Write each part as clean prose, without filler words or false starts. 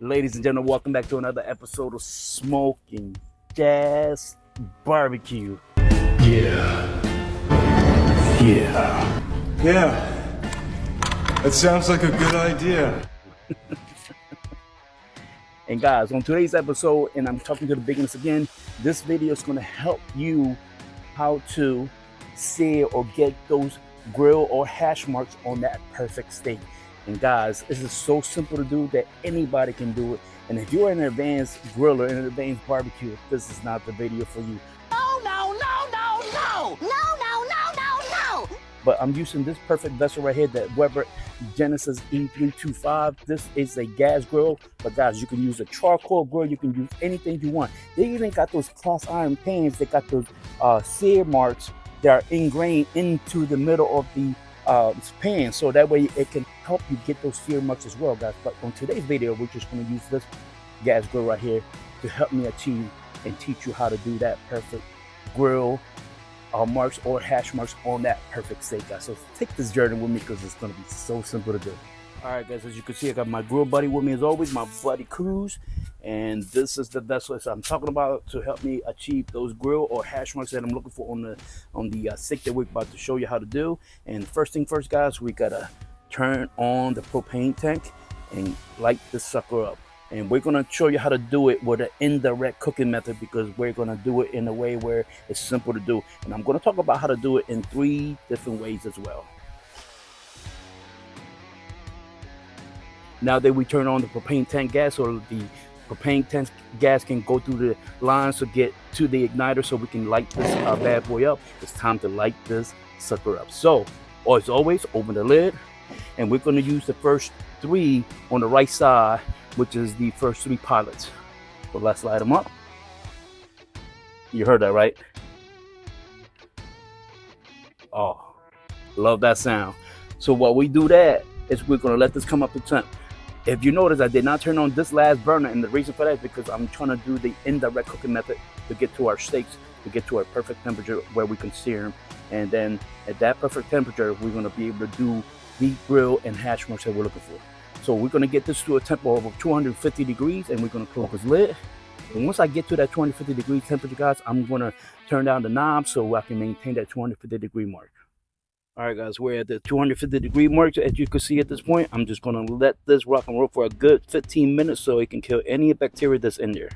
Ladies and gentlemen, welcome back to another episode of Smoking Jazz Barbecue. Yeah. That sounds like a good idea. And guys, on today's episode, and I'm talking to the beginners again, this video is going to help you how to sear or get those grill or hash marks on that perfect steak. And guys, this is so simple to do that anybody can do it. And if you're an advanced griller and an advanced barbecue, this is not the video for you. No. But I'm using this perfect vessel right here, that Weber Genesis E325. This is a gas grill, but guys, you can use a charcoal grill. You can use anything you want. They even got those cast iron pans. They got those sear marks that are ingrained into the middle of the pan, so that way it can help you get those sear marks as well, guys. But on today's video, we're just going to use this gas grill right here to help me achieve and teach you how to do that perfect grill marks or hash marks on that perfect steak, guys. So take this journey with me because it's going to be so simple to do. All right, guys, as you can see, I got my grill buddy with me as always, my buddy Cruz, and this is the vessel I'm talking about to help me achieve those grill or hash marks that I'm looking for on the steak that we're about to show you how to do. And first thing first, guys, we gotta turn on the propane tank and light this sucker up. And we're gonna show you how to do it with an indirect cooking method, because we're gonna do it in a way where it's simple to do. And I'm gonna talk about how to do it in 3 different ways as well. Now that we turn on the propane tank gas, or the propane tank gas can go through the lines to get to the igniter so we can light this bad boy up, it's time to light this sucker up. So, as always, open the lid, and we're going to use the first 3 on the right side, which is the first 3 pilots. So let's light them up. You heard that, right? Oh, love that sound. So while we do that, is we're going to let this come up to temp. If you notice, I did not turn on this last burner, and the reason for that is because I'm trying to do the indirect cooking method to get to our steaks, to get to our perfect temperature where we can sear them. And then at that perfect temperature, we're going to be able to do the grill and hash marks that we're looking for. So we're going to get this to a temp of 250 degrees, and we're going to close this lid. And once I get to that 250 degree temperature, guys, I'm going to turn down the knob so I can maintain that 250 degree mark. All right, guys, we're at the 250 degree mark. As you can see at this point, I'm just going to let this rock and roll for a good 15 minutes so it can kill any bacteria that's in there.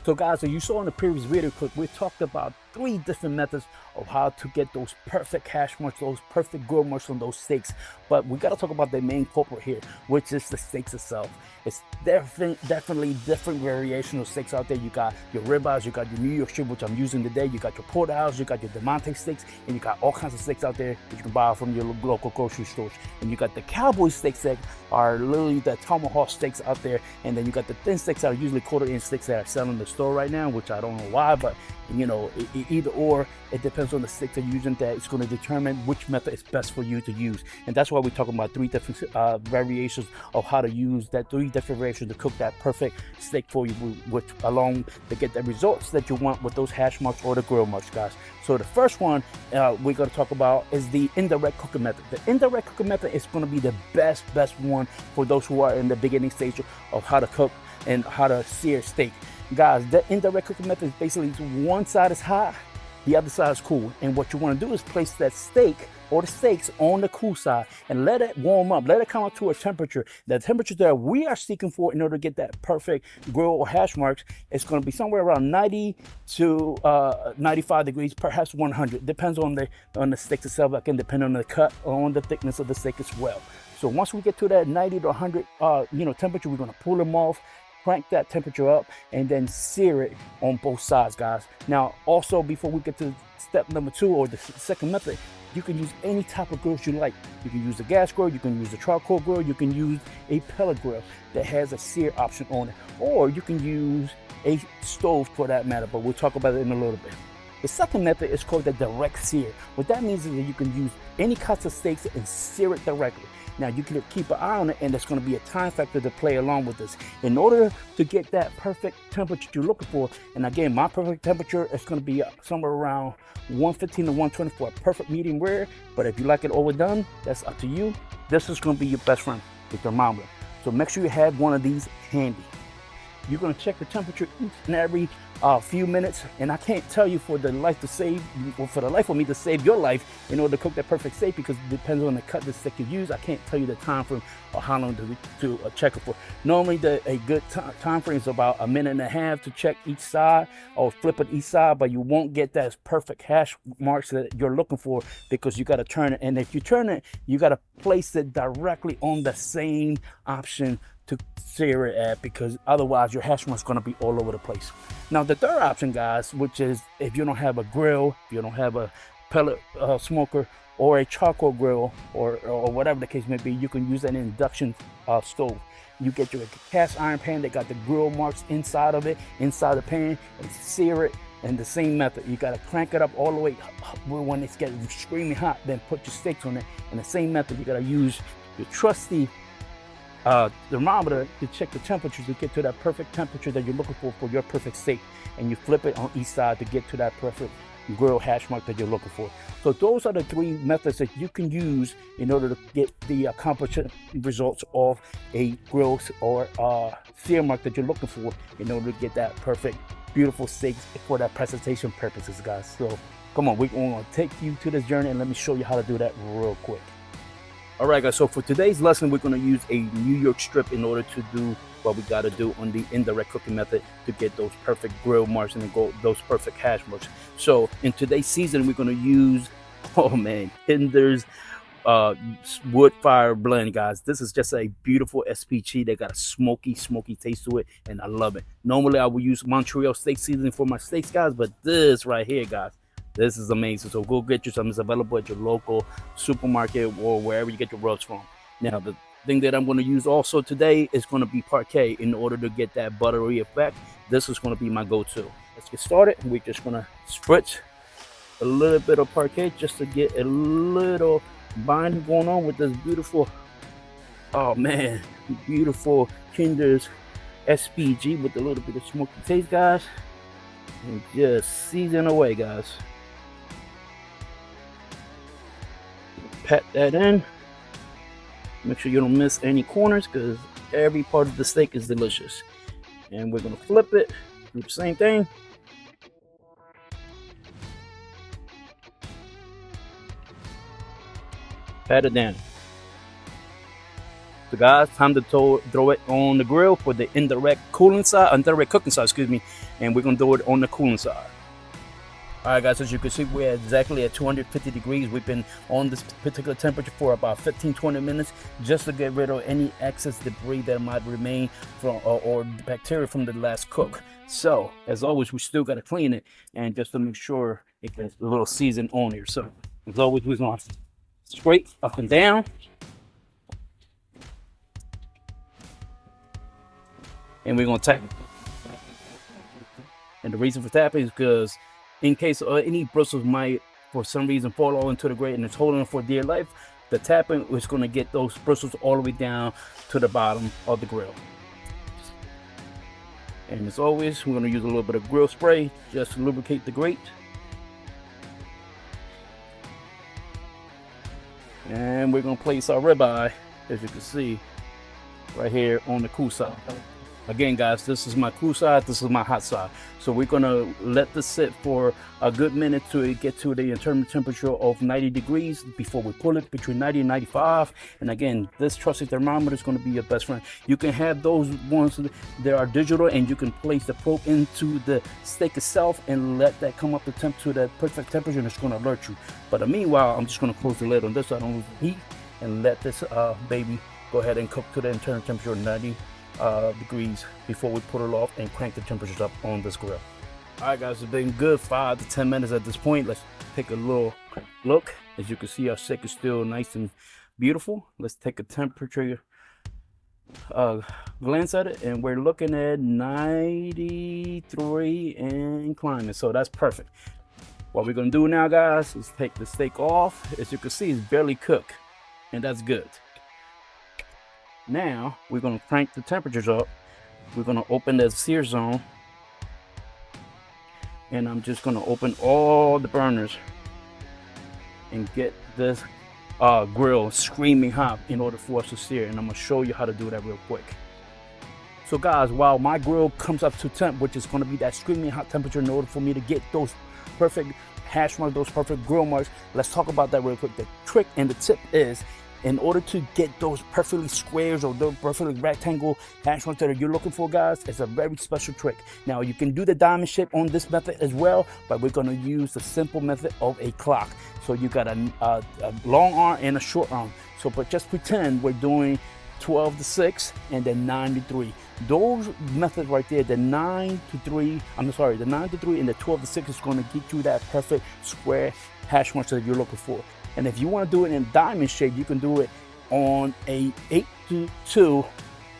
So guys, as you saw in the previous video clip, we talked about 3 different methods of how to get those perfect hash marks, those perfect grill marks on those steaks. But we got to talk about the main culprit here, which is the steaks itself. It's definitely different variation of steaks out there. You got your ribeyes, you got your New York strip, which I'm using today. You got your porterhouse, you got your Diamante steaks, and you got all kinds of steaks out there that you can buy from your local grocery stores. And you got the cowboy steaks that are literally the tomahawk steaks out there. And then you got the thin steaks that are usually quarter-inch steaks that are selling in the store right now, which I don't know why, but you know, either or, it depends on the stick they're using, that it's going to determine which method is best for you to use. And that's why we're talking about 3 different variations of how to use that, 3 different variations to cook that perfect steak for you, with along to get the results that you want with those hash marks or the grill marks, guys. So the first one we're going to talk about is the indirect cooking method. The indirect cooking method is going to be the best one for those who are in the beginning stage of how to cook and how to sear steak. Guys, the indirect cooking method is basically one side is hot, the other side is cool. And what you want to do is place that steak or the steaks on the cool side and let it warm up. Let it come up to a temperature. The temperature that we are seeking for in order to get that perfect grill or hash marks is going to be somewhere around 90 to 95 degrees, perhaps 100. Depends on the steak itself. It can depend on the cut or on the thickness of the steak as well. So once we get to that 90 to 100 temperature, we're going to pull them off, crank that temperature up, and then sear it on both sides, guys. Now, also, before we get to step number 2 or the second method, you can use any type of grills you like. You can use a gas grill, you can use a charcoal grill, you can use a pellet grill that has a sear option on it, or you can use a stove for that matter, but we'll talk about it in a little bit. The second method is called the direct sear. What that means is that you can use any cuts of steaks and sear it directly. Now, you can keep an eye on it, and there's going to be a time factor to play along with this. In order to get that perfect temperature you're looking for, and again, my perfect temperature is going to be somewhere around 115 to 120 for a perfect medium rare. But if you like it overdone, that's up to you. This is going to be your best friend, the thermometer. So make sure you have one of these handy. You're going to check the temperature each and every few minutes, and I can't tell you for the life of me to save your life in order to cook that perfect steak, because it depends on the cut the steak you use. I can't tell you the time frame or how long to check it for. Normally a good time frame is about 1.5 minutes to check each side or flip it each side, but you won't get that perfect hash marks that you're looking for, because you got to turn it, and if you turn it, you got to place it directly on the same option to sear it at, because otherwise your hash marks going to be all over the place. Now the third option, guys, which is if you don't have a grill, if you don't have a pellet smoker or a charcoal grill or whatever the case may be, you can use an induction stove. You get your cast iron pan that got the grill marks inside of it, inside the pan, and sear it in the same method. You got to crank it up all the way when it's getting screaming hot, then put your steaks on it. In the same method, you got to use your trusty thermometer to check the temperature to get to that perfect temperature that you're looking for your perfect steak, and you flip it on each side to get to that perfect grill hash mark that you're looking for. So those are the 3 methods that you can use in order to get the accomplishment results of a grill or sear mark that you're looking for in order to get that perfect beautiful steak for that presentation purposes, guys. So come on, we're going to take you to this journey, and let me show you how to do that real quick. All right, guys, so for today's lesson, we're going to use a New York strip in order to do what we got to do on the indirect cooking method to get those perfect grill marks and those perfect hash marks. So in today's season, we're going to use, Kinder's wood fire blend, guys. This is just a beautiful SPG that got a smoky taste to it, and I love it. Normally, I would use Montreal steak seasoning for my steaks, guys, but this right here, guys, this is amazing. So go get you some. It's available at your local supermarket or wherever you get your rubs from. Now, the thing that I'm going to use also today is going to be parquet in order to get that buttery effect. This is going to be my go-to. Let's get started. We're just going to spritz a little bit of parquet just to get a little bind going on with this beautiful, beautiful Kinder's SPG with a little bit of smoky taste, guys. And just season away, guys. Pat that in. Make sure you don't miss any corners, because every part of the steak is delicious. And we're going to flip it. Do the same thing. Pat it down. So guys, time to throw it on the grill for the indirect cooking side, excuse me. And we're going to throw it on the cooling side. All right, guys, as you can see, we're exactly at 250 degrees. We've been on this particular temperature for about 15-20 minutes just to get rid of any excess debris that might remain from or bacteria from the last cook. So, as always, we still got to clean it, and just to make sure it gets a little seasoned on here. So, as always, we're going to scrape up and down. And we're going to tap. And the reason for tapping is because in case any bristles might, for some reason, fall into the grate and it's holding them for dear life, the tapping is going to get those bristles all the way down to the bottom of the grill. And as always, we're going to use a little bit of grill spray just to lubricate the grate. And we're going to place our ribeye, as you can see, right here on the cool side. Again, guys, this is my cool side, this is my hot side. So we're gonna let this sit for a good minute to get to the internal temperature of 90 degrees before we pull it, between 90 and 95. And again, this trusty thermometer is gonna be your best friend. You can have those ones that are digital, and you can place the probe into the steak itself and let that come up to that perfect temperature, and it's gonna alert you. But meanwhile, I'm just gonna close the lid on this so I don't lose the heat, and let this baby go ahead and cook to the internal temperature of 90 degrees before we put it off and crank the temperatures up on this grill. All right, guys, it's been good 5 to 10 minutes at this point. Let's take a little look. As you can see, our steak is still nice and beautiful. Let's take a temperature glance at it, and we're looking at 93 and climbing. So that's perfect. What we're gonna do now, guys, is take the steak off. As you can see, it's barely cooked, and that's good. Now we're going to crank the temperatures up. We're going to open the sear zone, and I'm just going to open all the burners and get this grill screaming hot in order for us to sear. And I'm gonna show you how to do that real quick. So guys, while my grill comes up to temp, which is gonna be that screaming hot temperature in order for me to get those perfect hash marks, those perfect grill marks, let's talk about that real quick. The trick and the tip is, in order to get those perfectly squares or those perfectly rectangle hash marks that you're looking for, guys, it's a very special trick. Now, you can do the diamond shape on this method as well, but we're gonna use the simple method of a clock. So you got a long arm and a short arm. So, but just pretend we're doing 12 to 6 and then 9 to 3. Those methods right there, the 9 to 3 and the 12 to 6 is going to get you that perfect square hash marks that you're looking for. And if you want to do it in diamond shape, you can do it on a 8 to 2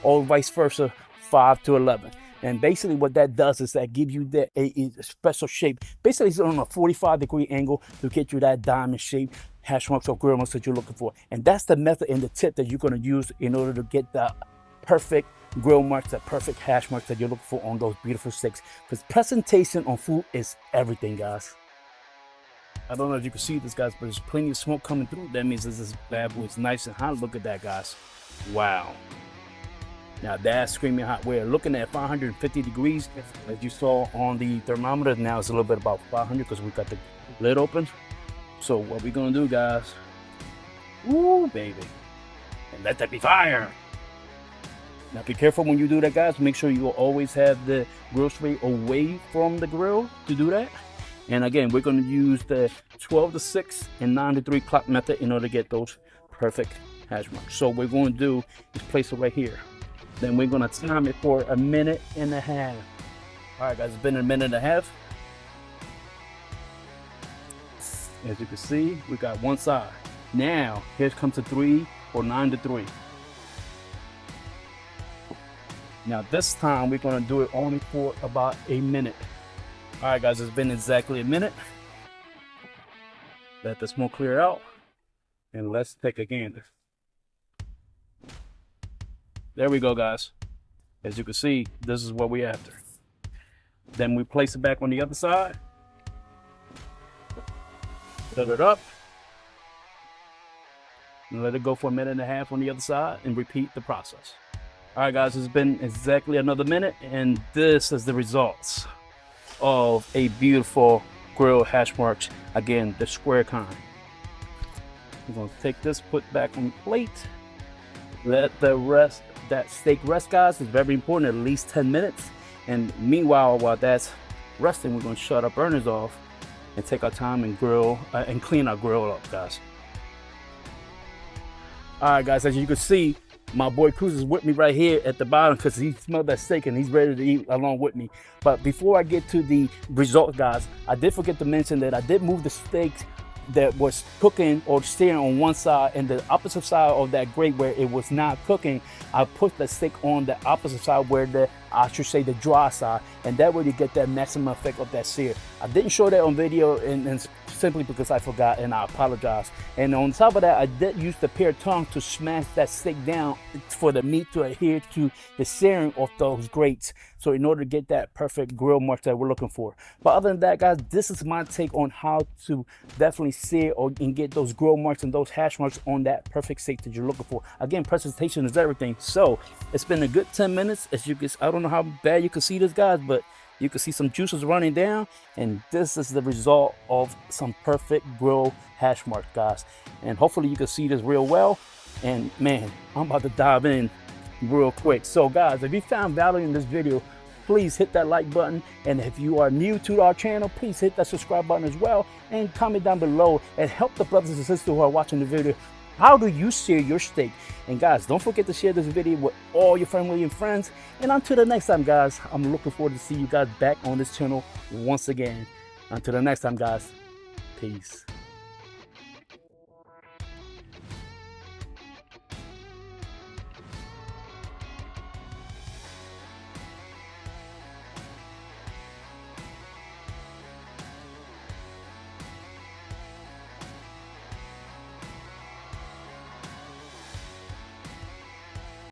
or vice versa, 5 to 11. And basically what that does is that gives you that a special shape. Basically it's on a 45-degree angle to get you that diamond shape hash marks or grill marks that you're looking for. And that's the method and the tip that you're going to use in order to get the perfect grill marks, the perfect hash marks that you're looking for on those beautiful steaks. Because presentation on food is everything, guys. I don't know if you can see this, guys, but there's plenty of smoke coming through. That means this bad boy is nice and hot. Look at that, guys. Wow. Now that's screaming hot. We're looking at 550 degrees. As you saw on the thermometer, now it's a little bit about 500 because we got the lid open. So what we're gonna do, guys, ooh, baby, and let that be fire. Now be careful when you do that, guys. Make sure you always have the grill tray away from the grill to do that. And again, we're gonna use the 12 to 6 and 9 to 3 clock method in order to get those perfect hash marks. So what we're gonna do is place it right here. Then we're gonna time it for 1.5 minutes. All right, guys, it's been 1.5 minutes. As you can see, we got one side. Now, here comes the 3 or 9 to 3. Now this time, we're gonna do it only for about 1 minute. All right, guys, it's been exactly 1 minute. Let the smoke clear out, and let's take a gander. There we go, guys. As you can see, this is what we're after. Then we place it back on the other side. Set it up. And let it go for 1.5 minutes on the other side and repeat the process. All right, guys, it's been exactly another minute, and this is the results of a beautiful grilled hash marks. Again, the square kind. We're gonna take this, put back on the plate. Let that steak rest, guys. It's very important, at least 10 minutes. And meanwhile, while that's resting, we're gonna shut our burners off and take our time and grill and clean our grill up, guys. All right, guys, as you can see, my boy Cruz is with me right here at the bottom because he smelled that steak and he's ready to eat along with me. But before I get to the result, guys, I did forget to mention that I did move the steak that was cooking or searing on one side, and the opposite side of that grate where it was not cooking, I put the steak on the opposite side where I should say the dry side, and that way you get that maximum effect of that sear. I didn't show that on video and simply because I forgot, and I apologize. And on top of that, I did use the pear tongue to smash that steak down for the meat to adhere to the searing of those grates. So in order to get that perfect grill mark that we're looking for. But other than that, guys, this is my take on how to definitely sear and get those grill marks and those hash marks on that perfect steak that you're looking for. Again, presentation is everything. So it's been a good 10 minutes. As you can, I don't know how bad you can see this, guys, but you can see some juices running down, and this is the result of some perfect grill hash marks, guys. And hopefully you can see this real well. And man, I'm about to dive in real quick. So guys, if you found value in this video, please hit that like button, and if you are new to our channel, please hit that subscribe button as well, and comment down below and help the brothers and sisters who are watching the video. How do you sear your steak? And guys, don't forget to share this video with all your family and friends. And until the next time, guys, I'm looking forward to see you guys back on this channel once again. Until the next time, guys, peace.